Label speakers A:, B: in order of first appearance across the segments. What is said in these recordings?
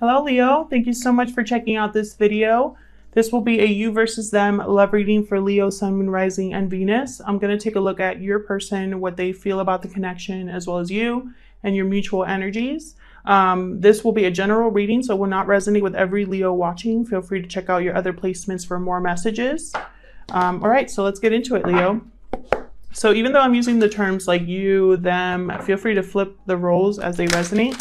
A: Hello, Leo. Thank you so much for checking out this video. This will be a you versus them love reading for Leo, Sun, Moon, Rising, and Venus. I'm going to take a look at your person, what they feel about the connection, as well as you and your mutual energies. This will be a general reading, so it will not resonate with every Leo watching. Feel free to check out your other placements for more messages. All right, so let's get into it, Leo. So even though I'm using the terms like you, them, feel free to flip the roles as they resonate.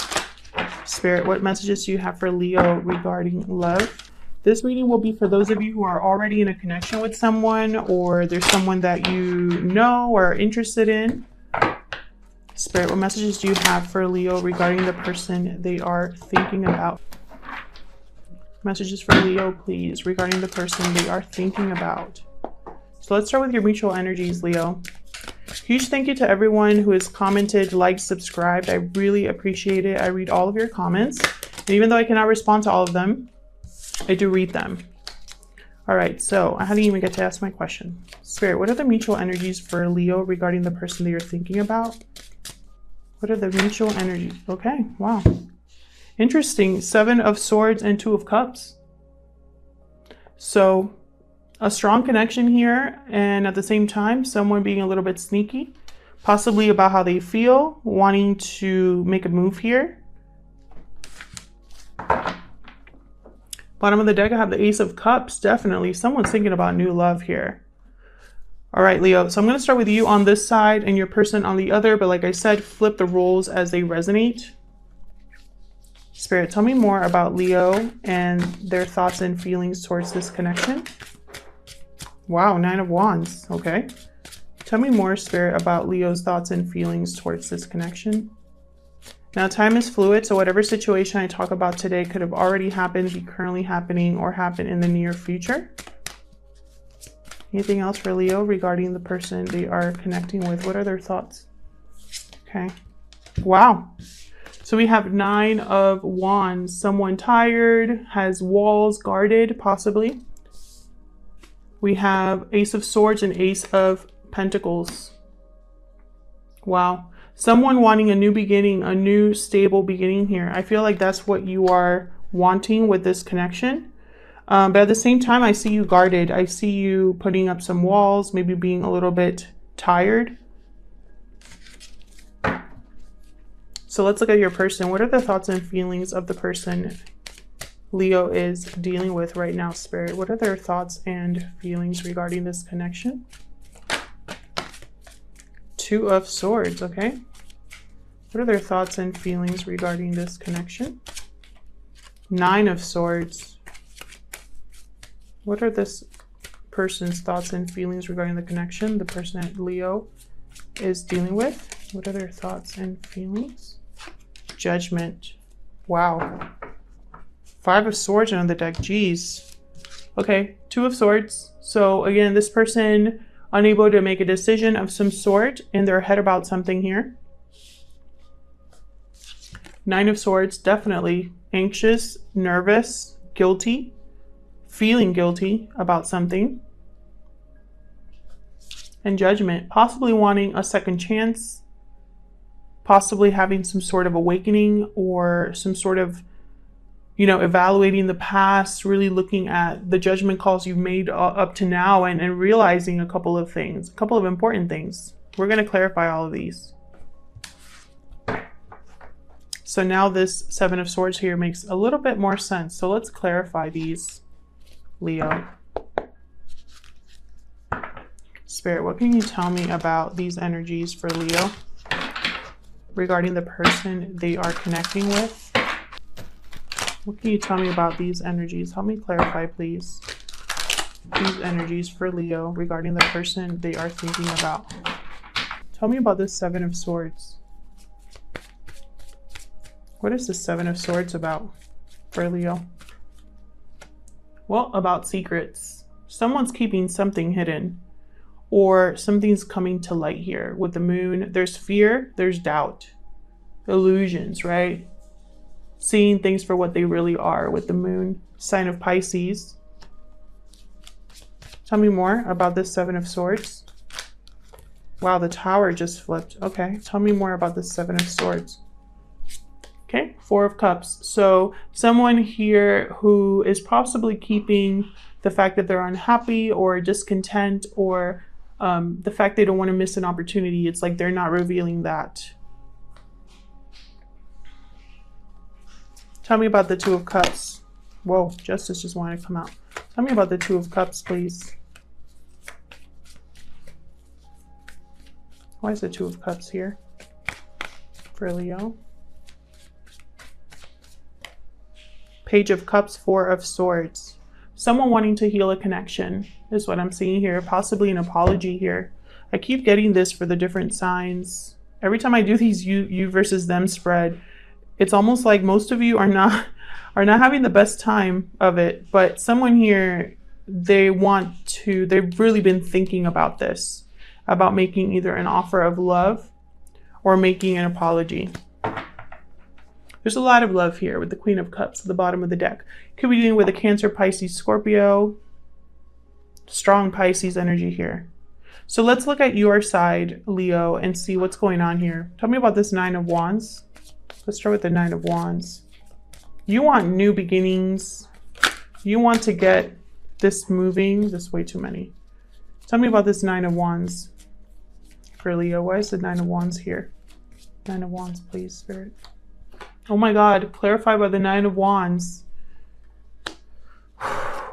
A: Spirit, what messages do you have for Leo regarding love? This reading will be for those of you who are already in a connection with someone, or there's someone that you know or are interested in. Spirit, what messages do you have for Leo regarding the person they are thinking about? Messages for Leo, please, regarding the person they are thinking about. So let's start with your mutual energies, Leo. Huge thank you to everyone who has commented, liked, subscribed. I really appreciate it. I read all of your comments. And even though I cannot respond to all of them, I do read them. All right, so I didn't even get to ask my question. Spirit, what are the mutual energies for Leo regarding the person that you're thinking about? What are the mutual energies? Okay, wow. Interesting. 7 of Swords and 2 of Cups. So a strong connection here, and at the same time, someone being a little bit sneaky, possibly about how they feel, wanting to make a move here. Bottom of the deck, I have the Ace of Cups. Definitely someone's thinking about new love here. All right, Leo, so I'm going to start with you on this side and your person on the other, but like I said, flip the roles as they resonate. Spirit, tell me more about Leo and their thoughts and feelings towards this connection. Wow, 9 of Wands. Okay. Tell me more, Spirit, about Leo's thoughts and feelings towards this connection. Now, time is fluid, so whatever situation I talk about today could have already happened, be currently happening, or happen in the near future. Anything else for Leo regarding the person they are connecting with? What are their thoughts? Okay. Wow. So we have 9 of Wands. Someone tired, has walls guarded, possibly. We have Ace of Swords and Ace of Pentacles. Wow. Someone wanting a new beginning, a new stable beginning here. I feel like that's what you are wanting with this connection. But at the same time, I see you guarded. I see you putting up some walls, maybe being a little bit tired. So let's look at your person. What are the thoughts and feelings of the person Leo is dealing with right now, Spirit? What are their thoughts and feelings regarding this connection? 2 of Swords, okay. What are their thoughts and feelings regarding this connection? 9 of Swords. What are this person's thoughts and feelings regarding the connection, the person that Leo is dealing with? What are their thoughts and feelings? Judgment. Wow. 5 of Swords on the deck. Geez. Okay, 2 of Swords. So again, this person unable to make a decision of some sort in their head about something here. 9 of Swords, definitely anxious, nervous, guilty, feeling guilty about something. And Judgment, possibly wanting a second chance, possibly having some sort of awakening or some sort of, you know, evaluating the past, really looking at the judgment calls you've made up to now and realizing a couple of things, a couple of important things. We're going to clarify all of these. So now this 7 of Swords here makes a little bit more sense. So let's clarify these, Leo. Spirit, what can you tell me about these energies for Leo regarding the person they are connecting with? What can you tell me about these energies? Help me clarify, please. These energies for Leo regarding the person they are thinking about. Tell me about this 7 of Swords. What is the 7 of Swords about for Leo? Well, about secrets. Someone's keeping something hidden, or something's coming to light here. With the moon, there's fear, there's doubt, illusions, right? Seeing things for what they really are with the moon. Sign of Pisces. Tell me more about this 7 of Swords. Wow, the Tower just flipped. Okay, tell me more about this 7 of Swords. Okay, Four of Cups. So someone here who is possibly keeping the fact that they're unhappy or discontent, or the fact they don't want to miss an opportunity. It's like they're not revealing that. Tell me about the Two of Cups. Whoa, Justice just wanted to come out. Tell me about the Two of Cups, please. Why is the Two of Cups here for Leo? Page of Cups, Four of Swords. Someone wanting to heal a connection is what I'm seeing here. Possibly an apology here. I keep getting this for the different signs. Every time I do these you versus them spread, it's almost like most of you are not having the best time of it. But someone here, they've really been thinking about this, about making either an offer of love or making an apology. There's a lot of love here with the Queen of Cups at the bottom of the deck. Could be dealing with a Cancer, Pisces, Scorpio. Strong Pisces energy here. So let's look at your side, Leo, and see what's going on here. Tell me about this Nine of Wands. Let's start with the Nine of Wands. You want new beginnings. You want to get this moving. There's way too many. Tell me about this Nine of Wands for Leo. Why is the Nine of Wands here? Nine of Wands, please, Spirit. Oh my God, clarified by the Nine of Wands.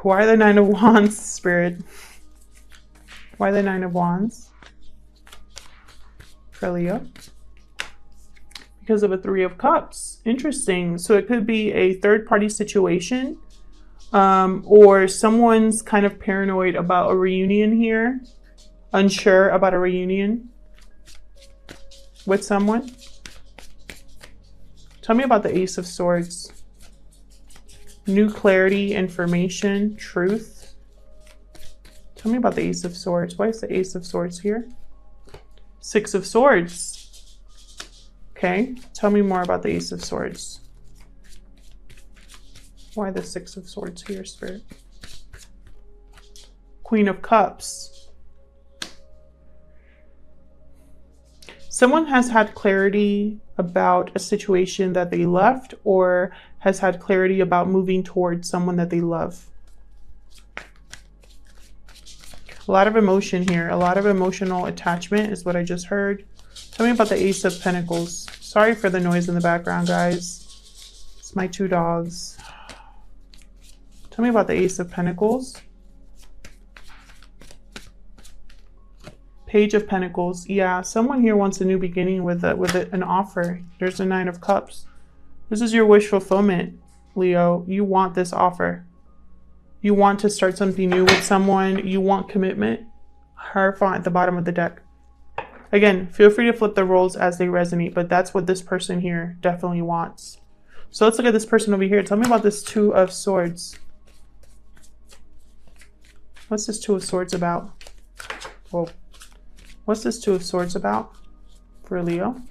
A: Why the Nine of Wands, Spirit? Why the Nine of Wands for Leo? Because of a Three of Cups. Interesting. So it could be a third-party situation, or someone's kind of paranoid about a reunion here, unsure about a reunion with someone. Tell me about the Ace of Swords. New clarity, information, truth. Tell me about the Ace of Swords. Why is the Ace of Swords here? Six of Swords. Okay, tell me more about the Ace of Swords. Why the Six of Swords here, Spirit? Queen of Cups. Someone has had clarity about a situation that they left, or has had clarity about moving towards someone that they love. A lot of emotion here. A lot of emotional attachment is what I just heard. Tell me about the Ace of Pentacles. Sorry for the noise in the background, guys. It's my two dogs. Tell me about the Ace of Pentacles. Page of Pentacles. Yeah, someone here wants a new beginning with an offer. There's the Nine of Cups. This is your wish fulfillment, Leo. You want this offer. You want to start something new with someone. You want commitment. Hierophant at the bottom of the deck. Again, feel free to flip the roles as they resonate, but that's what this person here definitely wants. So let's look at this person over here. Tell me about this Two of Swords. What's this Two of Swords about? Whoa. What's this Two of Swords about for Leo?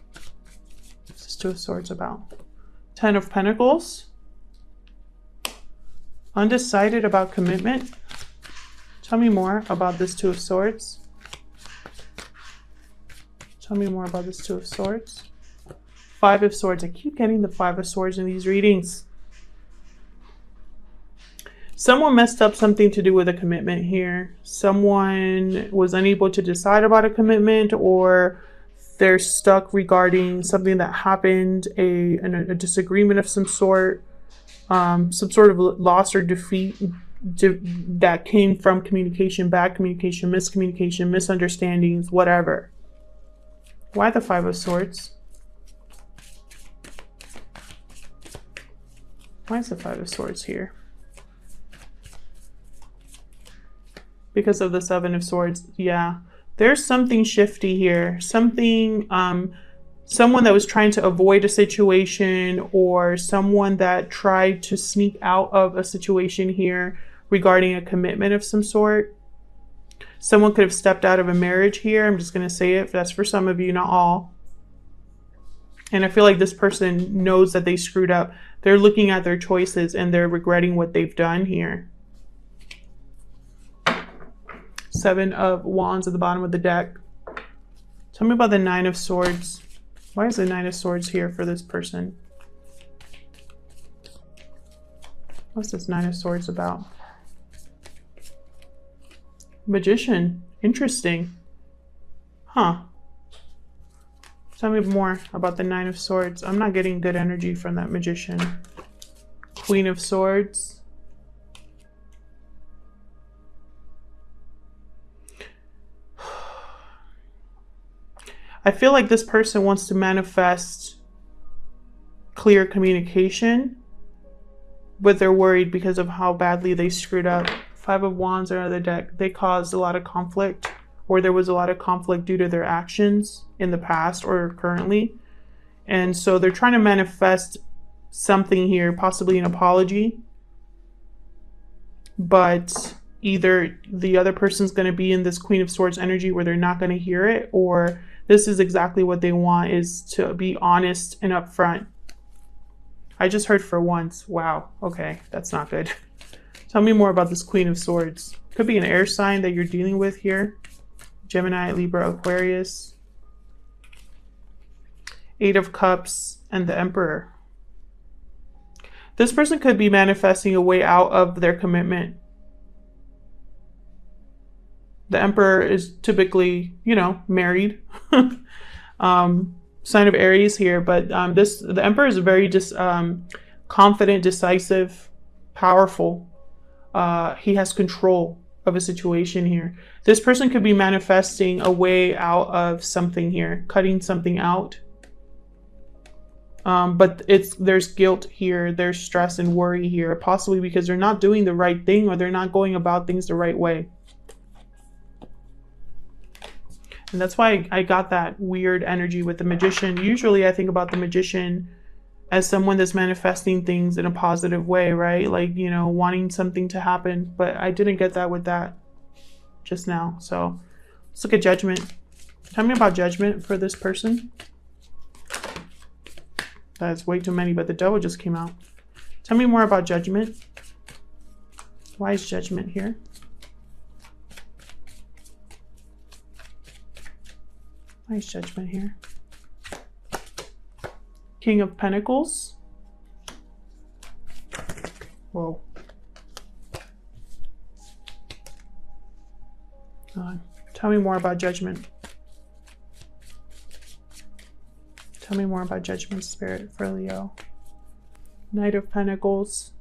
A: What's this Two of Swords about? Ten of Pentacles. Undecided about commitment. Tell me more about this Two of Swords. Tell me more about this Two of Swords. Five of Swords. I keep getting the Five of Swords in these readings. Someone messed up something to do with a commitment here. Someone was unable to decide about a commitment, or they're stuck regarding something that happened, a disagreement of some sort, some sort of loss or defeat that came from communication, bad communication, miscommunication, misunderstandings, whatever. Why the Five of Swords? Why is the Five of Swords here? Because of the Seven of Swords. Yeah, there's something shifty here. Something, someone that was trying to avoid a situation, or someone that tried to sneak out of a situation here regarding a commitment of some sort. Someone could have stepped out of a marriage here. I'm just going to say it. That's for some of you, not all. And I feel like this person knows that they screwed up. They're looking at their choices and they're regretting what they've done here. Seven of Wands at the bottom of the deck. Tell me about the Nine of Swords. Why is the Nine of Swords here for this person? What's this Nine of Swords about? Magician. Interesting. Huh. Tell me more about the Nine of Swords. I'm not getting good energy from that Magician. Queen of Swords. I feel like this person wants to manifest clear communication, but they're worried because of how badly they screwed up. Five of Wands are on the deck. They caused a lot of conflict, or there was a lot of conflict due to their actions in the past or currently. And so they're trying to manifest something here, possibly an apology. But either the other person's going to be in this Queen of Swords energy where they're not going to hear it, or this is exactly what they want, is to be honest and upfront. I just heard for once. Wow. Okay. That's not good. Tell me more about this Queen of Swords. Could be an air sign that you're dealing with here. Gemini, Libra, Aquarius. Eight of Cups and the Emperor. This person could be manifesting a way out of their commitment. The Emperor is typically, you know, married. Sign of Aries here, but the Emperor is very confident, decisive, powerful. He has control of a situation here. This person could be manifesting a way out of something here, cutting something out. But there's guilt here, there's stress and worry here, possibly because they're not doing the right thing or they're not going about things the right way. And that's why I got that weird energy with the Magician. Usually I think about the Magician as someone that's manifesting things in a positive way, right? Like, you know, wanting something to happen. But I didn't get that with that just now. So let's look at Judgment. Tell me about Judgment for this person. That's way too many, but the Devil just came out. Tell me more about Judgment. Why is Judgment here? Why is Judgment here? King of Pentacles. Whoa. Tell me more about Judgment. Tell me more about Judgment, Spirit, for Leo. Knight of Pentacles.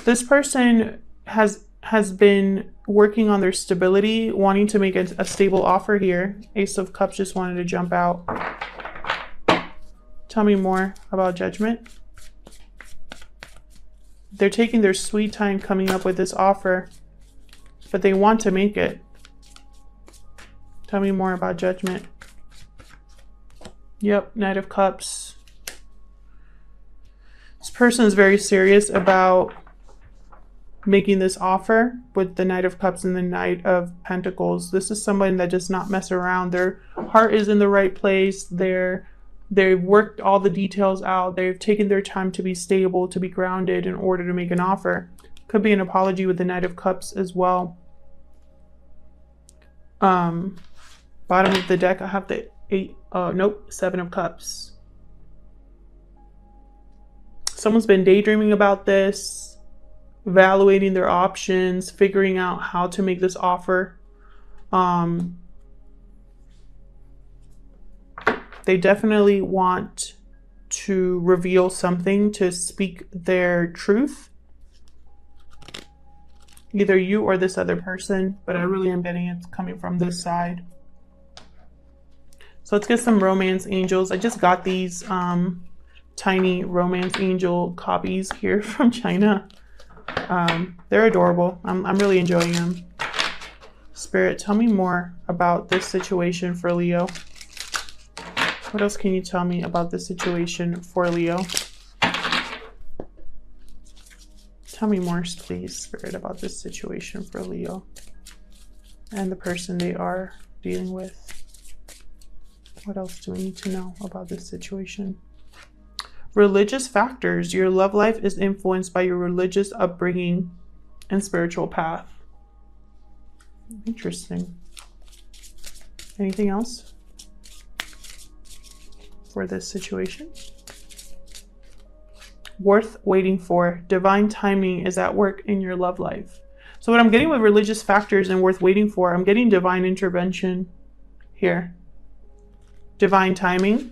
A: This person has been working on their stability, wanting to make a stable offer here. Ace of Cups just wanted to jump out. Tell me more about Judgment. They're taking their sweet time coming up with this offer, but they want to make it. Tell me more about Judgment. Yep, Knight of Cups. This person is very serious about making this offer with the Knight of Cups and the Knight of Pentacles. This is someone that does not mess around. Their heart is in the right place. They've worked all the details out. They've taken their time to be stable, to be grounded in order to make an offer. Could be an apology with the Knight of Cups as well. Bottom of the deck, I have the Seven of Cups. Someone's been daydreaming about this, evaluating their options, figuring out how to make this offer. They definitely want to reveal something, to speak their truth. Either you or this other person, but I really am getting it's coming from this side. So let's get some romance angels. I just got these tiny romance angel copies here from China. They're adorable. I'm really enjoying them. Spirit, tell me more about this situation for Leo. What else can you tell me about this situation for Leo? Tell me more, please, Spirit, about this situation for Leo and the person they are dealing with. What else do we need to know about this situation? Religious factors. Your love life is influenced by your religious upbringing and spiritual path. Interesting. Anything else for this situation? worth waiting for. Divine timing is at work in your love life. So what I'm getting with religious factors and worth waiting for, I'm getting divine intervention here. Divine timing.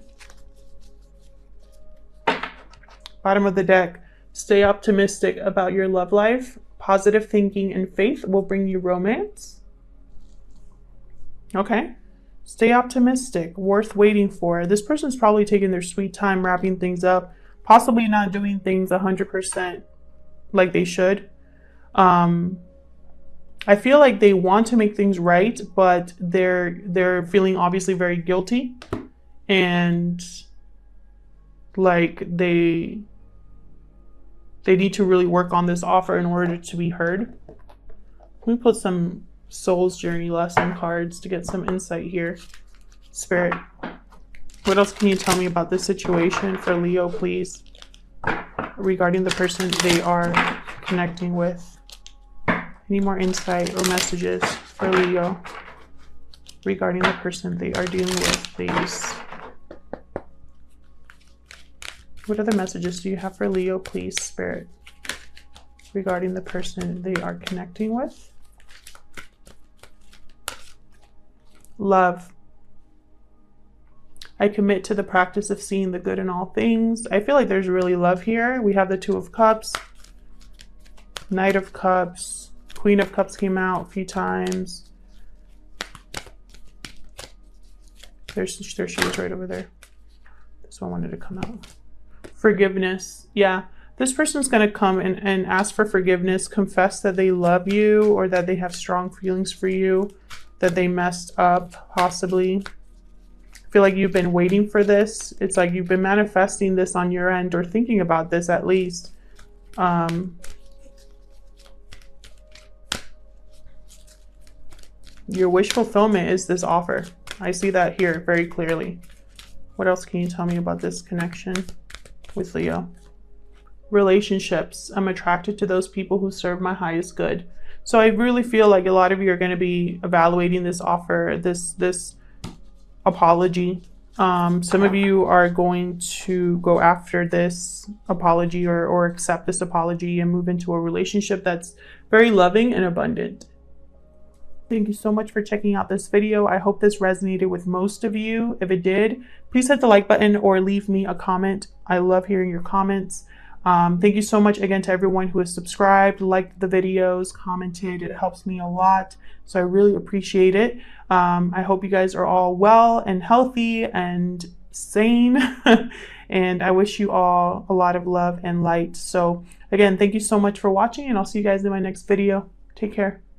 A: Bottom of the deck, stay optimistic about your love life. Positive thinking and faith will bring you romance. Okay. Stay optimistic, worth waiting for. This person's probably taking their sweet time wrapping things up, possibly not doing things 100% like they should. I feel like they want to make things right, but they're feeling obviously very guilty, and like they need to really work on this offer in order to be heard. Let me put some Soul's Journey lesson cards to get some insight here. Spirit, what else can you tell me about this situation for Leo, please, regarding the person they are connecting with? Any more insight or messages for Leo regarding the person they are dealing with, please? What other messages do you have for Leo, please, Spirit, regarding the person they are connecting with? Love. I commit to the practice of seeing the good in all things. I feel like there's really love here. We have the Two of Cups, Knight of Cups, Queen of Cups came out a few times. There she is right over there. This one wanted to come out. Forgiveness. Yeah, this person's going to come and ask for forgiveness, confess that they love you or that they have strong feelings for you, that they messed up, possibly. I feel like you've been waiting for this. It's like you've been manifesting this on your end, or thinking about this at least. Your wish fulfillment is this offer. I see that here very clearly. What else can you tell me about this connection with Leo? Relationships. I'm attracted to those people who serve my highest good. So I really feel like a lot of you are going to be evaluating this offer, this apology. Some of you are going to go after this apology or accept this apology and move into a relationship that's very loving and abundant. Thank you so much for checking out this video. I hope this resonated with most of you. If it did, please hit the like button or leave me a comment. I love hearing your comments. Thank you so much again to everyone who has subscribed, liked the videos, commented. It helps me a lot. So I really appreciate it. I hope you guys are all well and healthy and sane. And I wish you all a lot of love and light. So again, thank you so much for watching, and I'll see you guys in my next video. Take care.